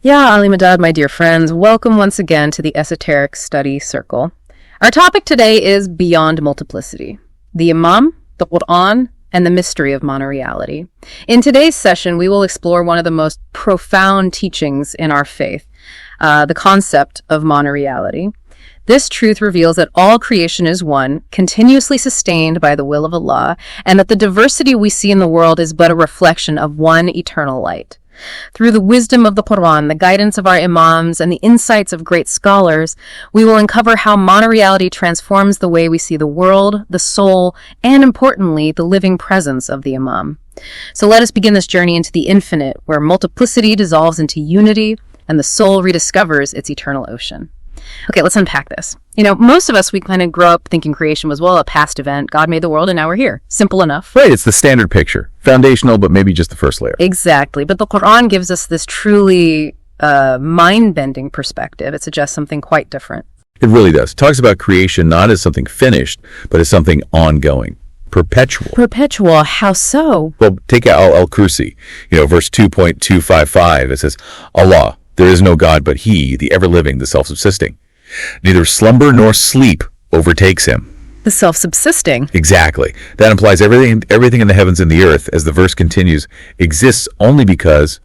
Ya Ali-Madad, my dear friends, welcome once again to the Esoteric Study Circle. Our topic today is Beyond Multiplicity, the Imam, the Qur'an, and the mystery of monoreality. In today's session, we will explore one of the most profound teachings in our faith, the concept of monoreality. This truth reveals that all creation is one, continuously sustained by the will of Allah, and that the diversity we see in the world is but a reflection of one eternal light. Through the wisdom of the Qur'an, the guidance of our Imams, and the insights of great scholars, we will uncover how monoreality transforms the way we see the world, the soul, and importantly, the living presence of the Imam. So let us begin this journey into the infinite, where multiplicity dissolves into unity, and the soul rediscovers its eternal ocean. Okay, let's unpack this. Most of us, we kind of grow up thinking creation was, a past event. God made the world and now we're here. Simple enough. Right, it's the standard picture. Foundational, but maybe just the first layer. Exactly. But the Qur'an gives us this truly mind-bending perspective. It suggests something quite different. It really does. It talks about creation not as something finished, but as something ongoing. Perpetual. Perpetual, how so? Well, take Al-Kursi, verse 2.255. It says, Allah, there is no God but He, the ever-living, the self-subsisting. Neither slumber nor sleep overtakes Him. The self-subsisting. Exactly. That implies everything in the heavens and the earth, as the verse continues, exists only because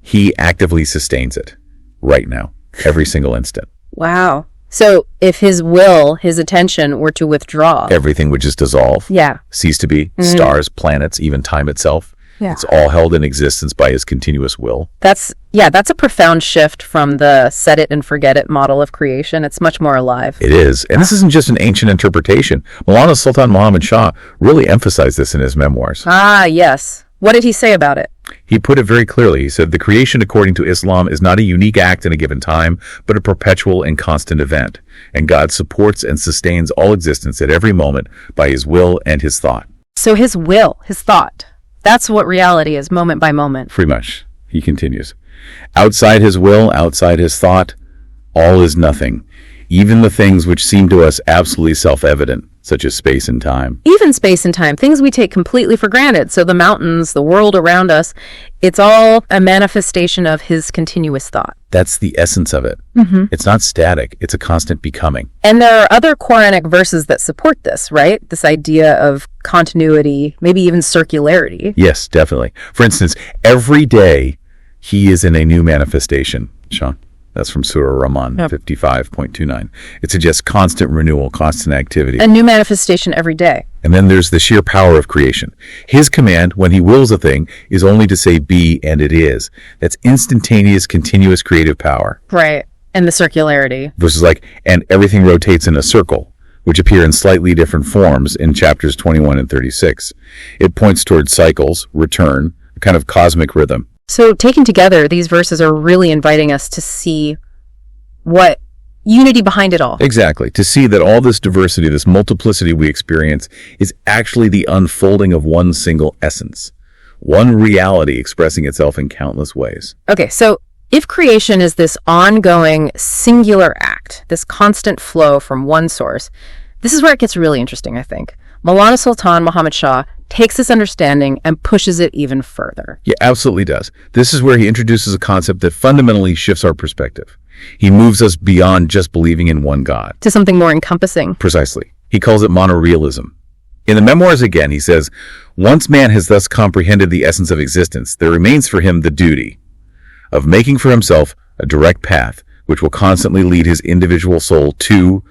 He actively sustains it right now, every single instant. Wow. So if His will, His attention were to withdraw, everything would just dissolve. Yeah. Cease to be. Stars, planets, even time itself. Yeah. It's all held in existence by His continuous will. That's a profound shift from the set it and forget it model of creation. It's much more alive. It is. And this isn't just an ancient interpretation. Mawlana Sultan Muhammad Shah really emphasized this in his memoirs. Ah, yes. What did he say about it? He put it very clearly. He said, the creation according to Islam is not a unique act in a given time, but a perpetual and constant event. And God supports and sustains all existence at every moment by His will and His thought. So His will, His thought. That's what reality is, moment by moment. Pretty much. He continues. Outside His will, outside His thought, all is nothing. Even the things which seem to us absolutely self-evident, such as space and time. Even space and time, things we take completely for granted. So the mountains, the world around us, it's all a manifestation of His continuous thought. That's the essence of it. It's not static. It's a constant becoming. And there are other Quranic verses that support this, right? This idea of continuity, maybe even circularity. Yes, definitely. For instance, every day He is in a new manifestation, Sean. That's from Surah Rahman, 55.29. It suggests constant renewal, constant activity. A new manifestation every day. And then there's the sheer power of creation. His command, when He wills a thing, is only to say be, and it is. That's instantaneous, continuous creative power. Right. And the circularity. Verses like, and everything rotates in a circle, which appear in slightly different forms in chapters 21 and 36. It points towards cycles, return, a kind of cosmic rhythm. So taken together, these verses are really inviting us to see what unity behind it all. Exactly. To see that all this diversity, this multiplicity we experience is actually the unfolding of one single essence, one reality expressing itself in countless ways. Okay, so if creation is this ongoing singular act, this constant flow from one source, this is where it gets really interesting, I think. Mawlana Sultan Muhammad Shah takes this understanding and pushes it even further. Yeah, absolutely does. This is where he introduces a concept that fundamentally shifts our perspective. He moves us beyond just believing in one God. To something more encompassing. Precisely. He calls it monorealism. In the memoirs again, he says, once man has thus comprehended the essence of existence, there remains for him the duty of making for himself a direct path which will constantly lead his individual soul to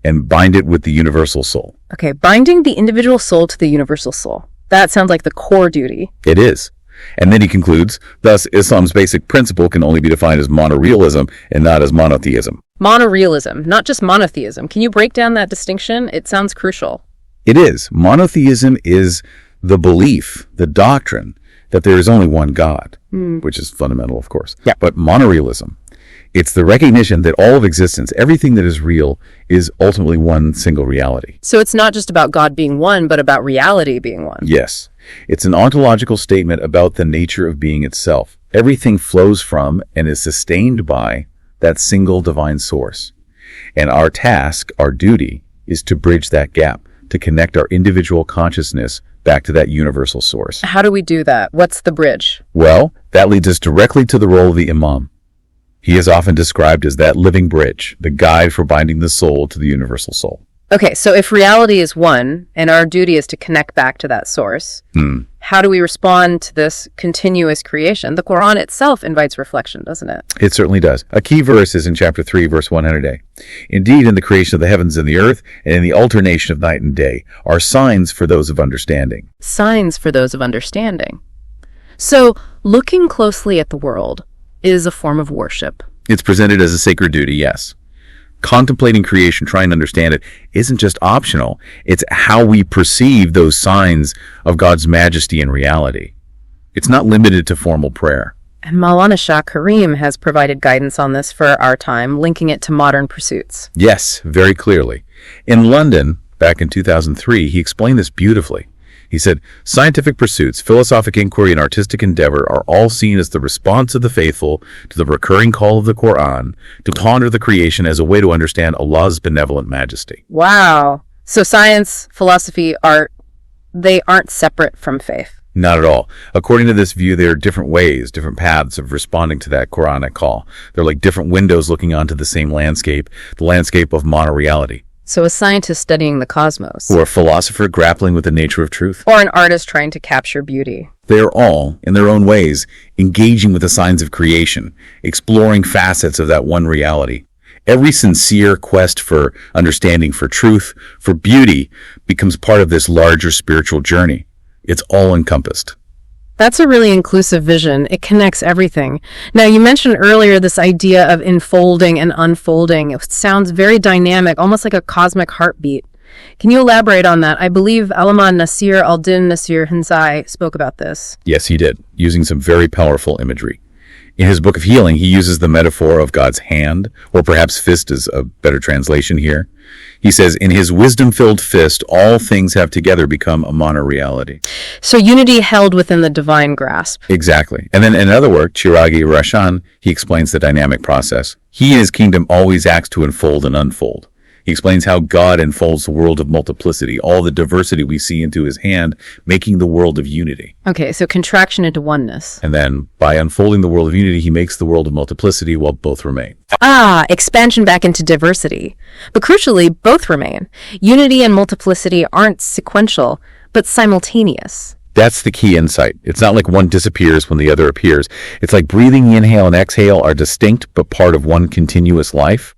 and bind it with the universal soul. Okay, binding the individual soul to the universal soul. That sounds like the core duty. It is. And then he concludes, thus Islam's basic principle can only be defined as monorealism and not as monotheism. Monorealism, not just monotheism. Can you break down that distinction? It sounds crucial. It is. Monotheism is the belief, the doctrine, that there is only one God, which is fundamental, of course. Yeah. But monorealism, it's the recognition that all of existence, everything that is real, is ultimately one single reality. So it's not just about God being one, but about reality being one. Yes. It's an ontological statement about the nature of being itself. Everything flows from and is sustained by that single divine source. And our task, our duty, is to bridge that gap, to connect our individual consciousness back to that universal source. How do we do that? What's the bridge? Well, that leads us directly to the role of the Imam. He is often described as that living bridge, the guide for binding the soul to the universal soul. Okay, so if reality is one, and our duty is to connect back to that source, how do we respond to this continuous creation? The Qur'an itself invites reflection, doesn't it? It certainly does. A key verse is in chapter 3, verse 100a. Indeed, in the creation of the heavens and the earth, and in the alternation of night and day, are signs for those of understanding. Signs for those of understanding. So, looking closely at the world is a form of worship. It's presented as a sacred duty, yes. Contemplating creation, trying to understand it, isn't just optional. It's how we perceive those signs of God's majesty and reality. It's not limited to formal prayer. And Mawlana Shah Karim has provided guidance on this for our time, linking it to modern pursuits. Yes, very clearly. In London, back in 2003, he explained this beautifully. He said, scientific pursuits, philosophic inquiry, and artistic endeavor are all seen as the response of the faithful to the recurring call of the Qur'an to ponder the creation as a way to understand Allah's benevolent majesty. Wow. So science, philosophy, art, they aren't separate from faith. Not at all. According to this view, there are different ways, different paths of responding to that Quranic call. They're like different windows looking onto the same landscape, the landscape of monoreality. So a scientist studying the cosmos. Or a philosopher grappling with the nature of truth. Or an artist trying to capture beauty. They are all, in their own ways, engaging with the signs of creation, exploring facets of that one reality. Every sincere quest for understanding, for truth, for beauty, becomes part of this larger spiritual journey. It's all encompassed. That's a really inclusive vision. It connects everything. Now, you mentioned earlier this idea of enfolding and unfolding. It sounds very dynamic, almost like a cosmic heartbeat. Can you elaborate on that? I believe Allāmah Nasir Nasir Hunzai spoke about this. Yes, he did, using some very powerful imagery. In his book of healing, he uses the metaphor of God's hand, or perhaps fist is a better translation here. He says, in his wisdom-filled fist, all things have together become a monoreality. So unity held within the divine grasp. Exactly. And then in another work, Chiragi Rashan, he explains the dynamic process. He in his kingdom always acts to enfold and unfold. He explains how God enfolds the world of multiplicity, all the diversity we see into his hand, making the world of unity. Okay, so contraction into oneness. And then, by unfolding the world of unity, he makes the world of multiplicity while both remain. Expansion back into diversity. But crucially, both remain. Unity and multiplicity aren't sequential, but simultaneous. That's the key insight. It's not like one disappears when the other appears. It's like breathing, inhale, and exhale are distinct but part of one continuous life.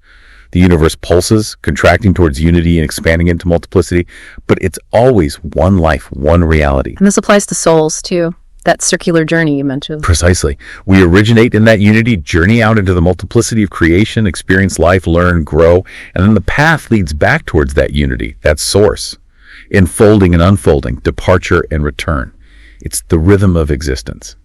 The universe pulses, contracting towards unity and expanding into multiplicity, but it's always one life, one reality. And this applies to souls, too. That circular journey you mentioned. Precisely. We originate in that unity, journey out into the multiplicity of creation, experience life, learn, grow, and then the path leads back towards that unity, that source. Enfolding and unfolding, departure and return. It's the rhythm of existence.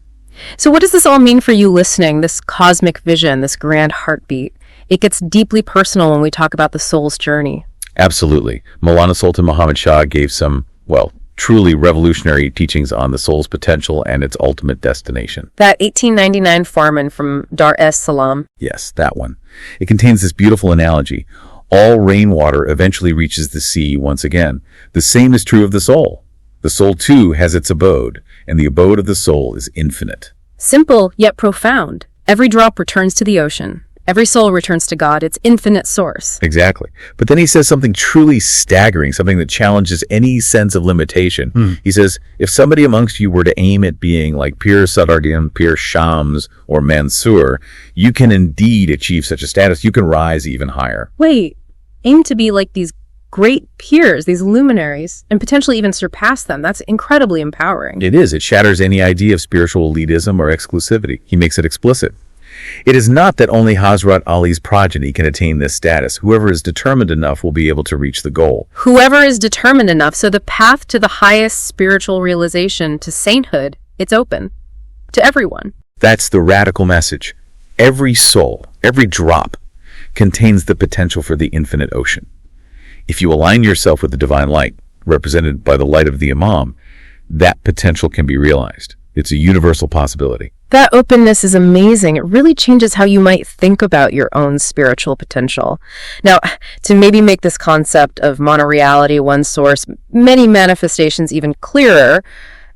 So what does this all mean for you listening, this cosmic vision, this grand heartbeat? It gets deeply personal when we talk about the soul's journey. Absolutely. Mawlana Sultan Muhammad Shah gave some, truly revolutionary teachings on the soul's potential and its ultimate destination. That 1899 farmān from Dar es Salaam. Yes, that one. It contains this beautiful analogy. All rainwater eventually reaches the sea once again. The same is true of the soul. The soul, too, has its abode, and the abode of the soul is infinite. Simple, yet profound. Every drop returns to the ocean. Every soul returns to God, its infinite source. Exactly. But then he says something truly staggering, something that challenges any sense of limitation. He says, if somebody amongst you were to aim at being like Pir Sadardian, Pir Shams, or Mansur, you can indeed achieve such a status. You can rise even higher. Wait, aim to be like these great peers, these luminaries, and potentially even surpass them. That's incredibly empowering. It is. It shatters any idea of spiritual elitism or exclusivity. He makes it explicit. It is not that only Hazrat Ali's progeny can attain this status. Whoever is determined enough will be able to reach the goal. Whoever is determined enough. So the path to the highest spiritual realization, to sainthood, it's open to everyone. That's the radical message. Every soul, every drop, contains the potential for the infinite ocean. If you align yourself with the divine light, represented by the light of the Imam, that potential can be realized. It's a universal possibility. That openness is amazing. It really changes how you might think about your own spiritual potential. Now, to maybe make this concept of monoreality, one source, many manifestations even clearer,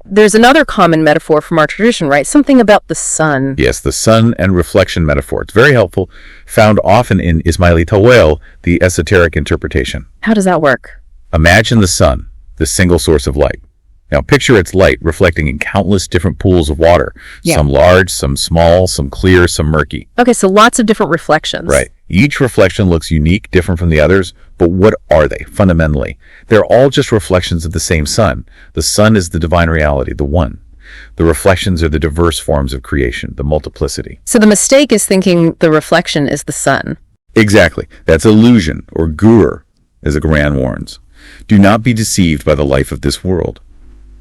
There's another common metaphor from our tradition, right? Something about the sun. Yes, the sun and reflection metaphor. It's very helpful, found often in Ismaili Tawil, the esoteric interpretation. How does that work? Imagine the sun, the single source of light. Now picture its light reflecting in countless different pools of water, some large, some small, some clear, some murky. Okay, so lots of different reflections. Right. Each reflection looks unique, different from the others, but what are they, fundamentally? They're all just reflections of the same sun. The sun is the divine reality, the one. The reflections are the diverse forms of creation, the multiplicity. So the mistake is thinking the reflection is the sun. Exactly. That's illusion, or ghurur, as the Qur'an warns. Do not be deceived by the life of this world.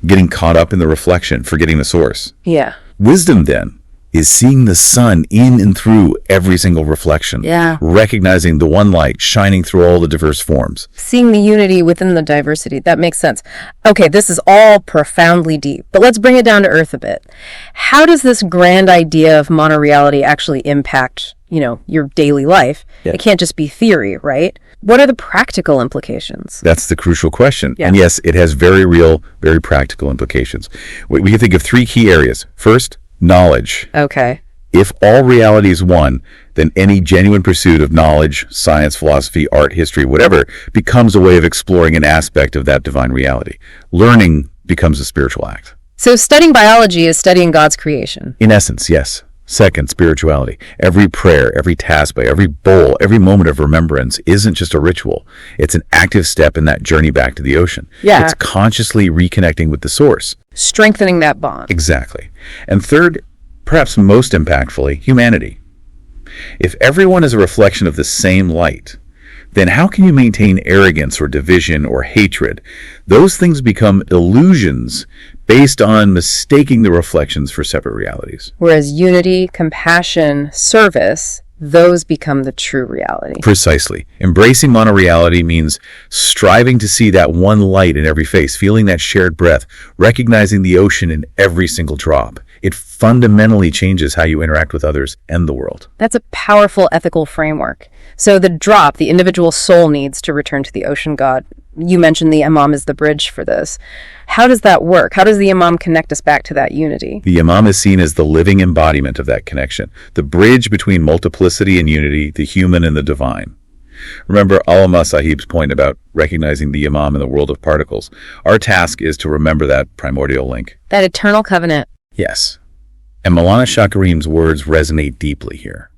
Getting caught up in the reflection, forgetting the source. Yeah. Wisdom, then, is seeing the sun in and through every single reflection. Yeah. Recognizing the one light shining through all the diverse forms. Seeing the unity within the diversity. That makes sense. Okay, this is all profoundly deep, but let's bring it down to earth a bit. How does this grand idea of monoreality actually impact, your daily life? Yeah. It can't just be theory, right? What are the practical implications? That's the crucial question. Yeah. And yes, it has very real, very practical implications. We can think of three key areas. First, knowledge. Okay. If all reality is one, then any genuine pursuit of knowledge, science, philosophy, art, history, whatever, becomes a way of exploring an aspect of that divine reality. Learning becomes a spiritual act. So studying biology is studying God's creation. In essence, yes. Second, spirituality. Every prayer, every task by every bowl, every moment of remembrance isn't just a ritual. It's an active step in that journey back to the ocean. Yeah. It's consciously reconnecting with the source. Strengthening that bond. Exactly. And third, perhaps most impactfully, humanity. If everyone is a reflection of the same light, then how can you maintain arrogance or division or hatred? Those things become illusions based on mistaking the reflections for separate realities. Whereas unity, compassion, service, those become the true reality. Precisely. Embracing monoreality means striving to see that one light in every face, feeling that shared breath, recognizing the ocean in every single drop. It fundamentally changes how you interact with others and the world. That's a powerful ethical framework. So the drop, the individual soul needs to return to the ocean god. You mentioned the Imam is the bridge for this. How does that work? How does the Imam connect us back to that unity? The Imam is seen as the living embodiment of that connection, the bridge between multiplicity and unity, the human and the divine. Remember Allāmah Sahib's point about recognizing the Imam in the world of particles. Our task is to remember that primordial link. That eternal covenant. Yes. And Mawlana Shah Karim's words resonate deeply here.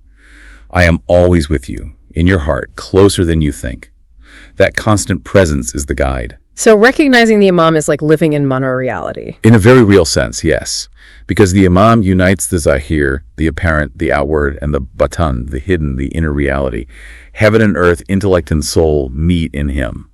I am always with you, in your heart, closer than you think. That constant presence is the guide. So recognizing the Imam is like living in monoreality. In a very real sense, yes. Because the Imam unites the Zahir, the apparent, the outward, and the Batan, the hidden, the inner reality. Heaven and earth, intellect and soul meet in him.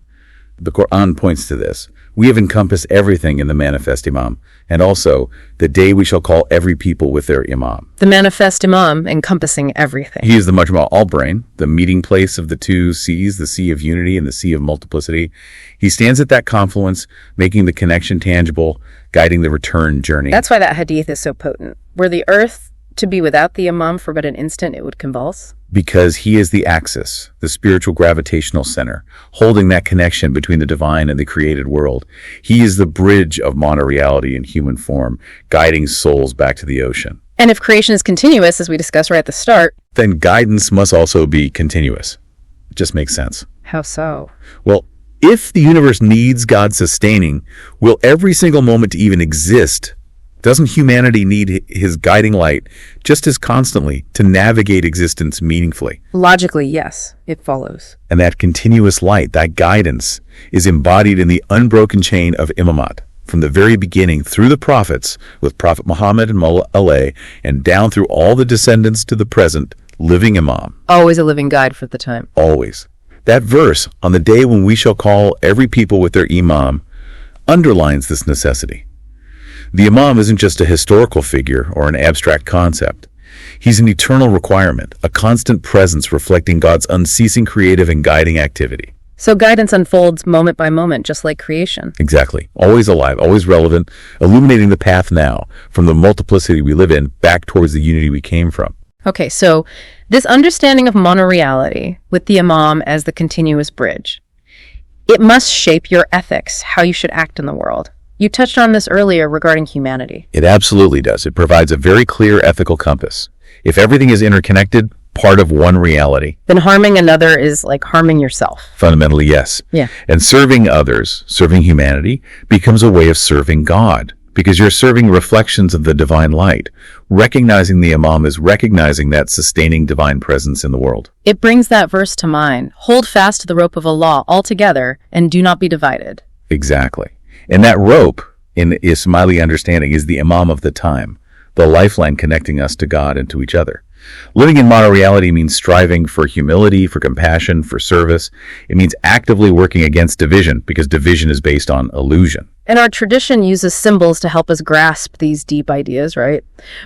The Qur'an points to this. We have encompassed everything in the manifest Imam, and also the day we shall call every people with their Imam. The manifest Imam encompassing everything. He is the Majma' al-Brain, the meeting place of the two seas, the sea of unity and the sea of multiplicity. He stands at that confluence, making the connection tangible, guiding the return journey. That's why that hadith is so potent. Were the earth to be without the Imam for but an instant, it would convulse? Because he is the axis, the spiritual gravitational center, holding that connection between the divine and the created world. He is the bridge of monoreality in human form, guiding souls back to the ocean. And if creation is continuous, as we discussed right at the start, then guidance must also be continuous. It just makes sense. How so? Well, if the universe needs God sustaining, will every single moment to even exist, doesn't humanity need his guiding light just as constantly to navigate existence meaningfully? Logically, yes, it follows. And that continuous light, that guidance, is embodied in the unbroken chain of Imamat, from the very beginning through the prophets, with Prophet Muhammad and Mullah Alay, and down through all the descendants to the present, living Imam. Always a living guide for the time. Always. That verse, on the day when we shall call every people with their Imam, underlines this necessity. The Imam isn't just a historical figure or an abstract concept. He's an eternal requirement, a constant presence reflecting God's unceasing creative and guiding activity. So guidance unfolds moment by moment, just like creation. Exactly. Always alive, always relevant, illuminating the path now, from the multiplicity we live in, back towards the unity we came from. Okay, so this understanding of monoreality, with the Imam as the continuous bridge, it must shape your ethics, how you should act in the world. You touched on this earlier regarding humanity. It absolutely does. It provides a very clear ethical compass. If everything is interconnected, part of one reality. Then harming another is like harming yourself. Fundamentally, yes. Yeah. And serving others, serving humanity, becomes a way of serving God, because you're serving reflections of the divine light. Recognizing the Imam is recognizing that sustaining divine presence in the world. It brings that verse to mind. Hold fast to the rope of Allah altogether and do not be divided. Exactly. And that rope, in Ismaili understanding, is the Imam of the time, the lifeline connecting us to God and to each other. Living in monoreality means striving for humility, for compassion, for service. It means actively working against division, because division is based on illusion. And our tradition uses symbols to help us grasp these deep ideas, right?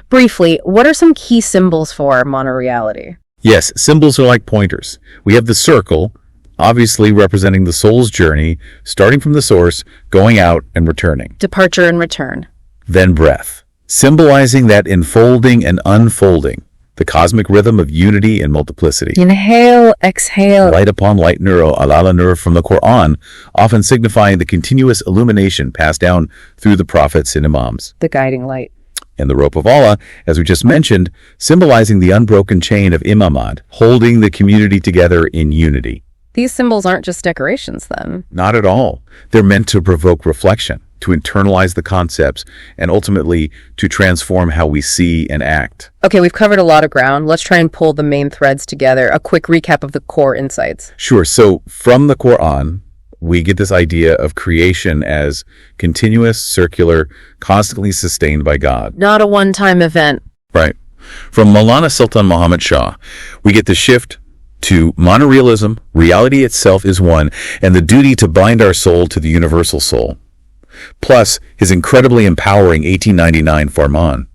Briefly, what are some key symbols for monoreality? Yes, symbols are like pointers. We have the circle, obviously representing the soul's journey, starting from the source, going out and returning. Departure and return. Then breath, symbolizing that enfolding and unfolding, the cosmic rhythm of unity and multiplicity. Inhale, exhale. Light upon light nur, Allāmah Nasir from the Qur'an, often signifying the continuous illumination passed down through the prophets and imams. The guiding light. And the rope of Allah, as we just mentioned, symbolizing the unbroken chain of Imamat, holding the community together in unity. These symbols aren't just decorations, then. Not at all. They're meant to provoke reflection, to internalize the concepts, and ultimately to transform how we see and act. Okay, we've covered a lot of ground. Let's try and pull the main threads together. A quick recap of the core insights. Sure. So from the Qur'an, we get this idea of creation as continuous, circular, constantly sustained by God. Not a one-time event. Right. From Mawlana Sultan Muhammad Shah, we get the shift to monorealism. Reality itself is one, and the duty to bind our soul to the universal soul. Plus, his incredibly empowering 1899 farmāns.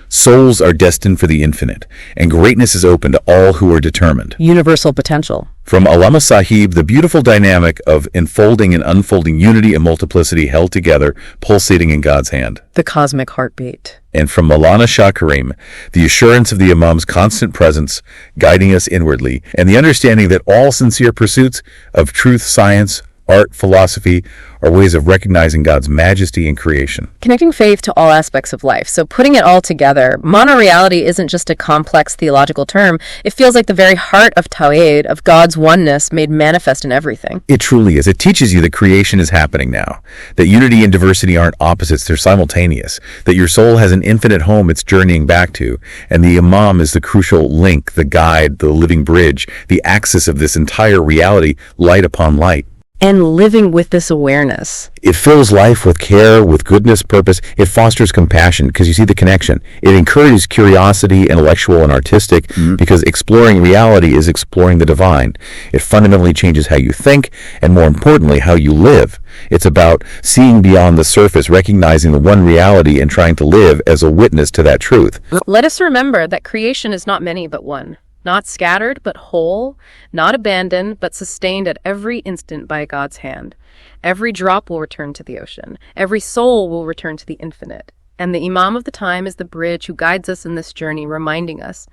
Souls are destined for the infinite, and greatness is open to all who are determined. Universal potential. From Allāmah Sahib, the beautiful dynamic of enfolding and unfolding unity and multiplicity held together, pulsating in God's hand. The cosmic heartbeat. And from Mawlana Shah Karim, the assurance of the Imam's constant presence, guiding us inwardly, and the understanding that all sincere pursuits of truth, science, art, philosophy are ways of recognizing God's majesty in creation. Connecting faith to all aspects of life. So putting it all together, monoreality isn't just a complex theological term. It feels like the very heart of Tawhid, of God's oneness made manifest in everything. It truly is. It teaches you that creation is happening now, that unity and diversity aren't opposites, they're simultaneous, that your soul has an infinite home it's journeying back to, and the Imam is the crucial link, the guide, the living bridge, the axis of this entire reality, light upon light. And living with this awareness. It fills life with care, with goodness, purpose. It fosters compassion because you see the connection. It encourages curiosity, intellectual and artistic, because exploring reality is exploring the divine. It fundamentally changes how you think and, more importantly, how you live. It's about seeing beyond the surface, recognizing the one reality and trying to live as a witness to that truth. Let us remember that creation is not many but one. Not scattered, but whole, not abandoned, but sustained at every instant by God's hand. Every drop will return to the ocean. Every soul will return to the infinite. And the Imam of the time is the bridge who guides us in this journey, reminding us,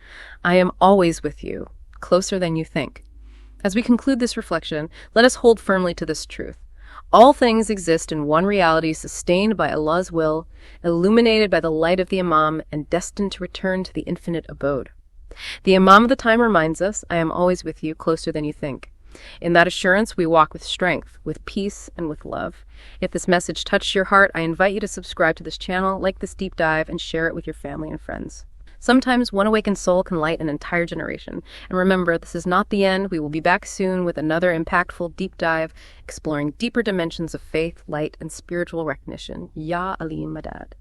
I am always with you, closer than you think. As we conclude this reflection, let us hold firmly to this truth. All things exist in one reality, sustained by Allah's will, illuminated by the light of the Imam, and destined to return to the infinite abode. The Imam of the time reminds us, I am always with you, closer than you think. In that assurance, we walk with strength, with peace, and with love. If this message touched your heart, I invite you to subscribe to this channel, like this deep dive, and share it with your family and friends. Sometimes one awakened soul can light an entire generation. And remember, this is not the end. We will be back soon with another impactful deep dive, exploring deeper dimensions of faith, light, and spiritual recognition. Ya Ali Madad.